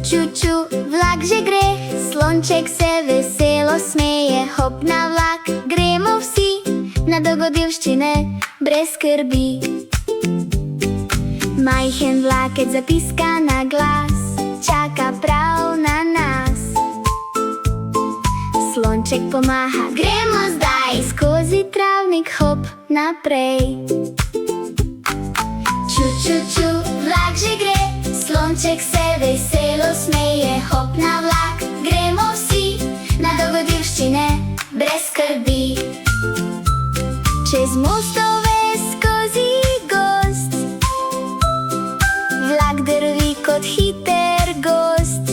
Ču, vlak že gre, slonček se veselo smeje. Hop na vlak, gremo vsi na dogodivščine brez skrbi. Majhen vlakec zapiska na glas, čaka prav na nas. Slonček pomaha, gremo zdaj skozi travnik, hop naprej. Ču, vlak že gre, slonček se veselo smeje. Hop na vlak, gremo vsi na dogodivščine brez skrbi. Čez mostove skozi gozd, vlak drvi kot hiter gost.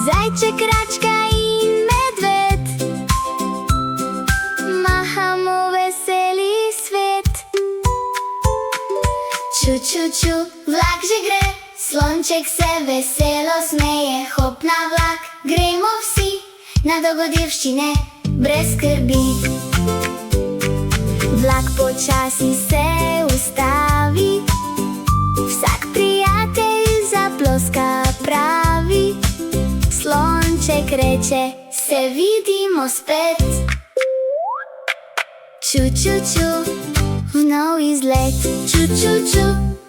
Zajček, račka in medved, mahamo veseli svet. Ču, vlak že gre, slonček se veselo smeje. Hop na vlak, gremo vsi na dogodivščine brez skrbi. Vlak počasi se ustavi, vsak prijatelj zaploska pravi. Slonček reče, se vidimo spet. Ču, v nov izlet. Ču,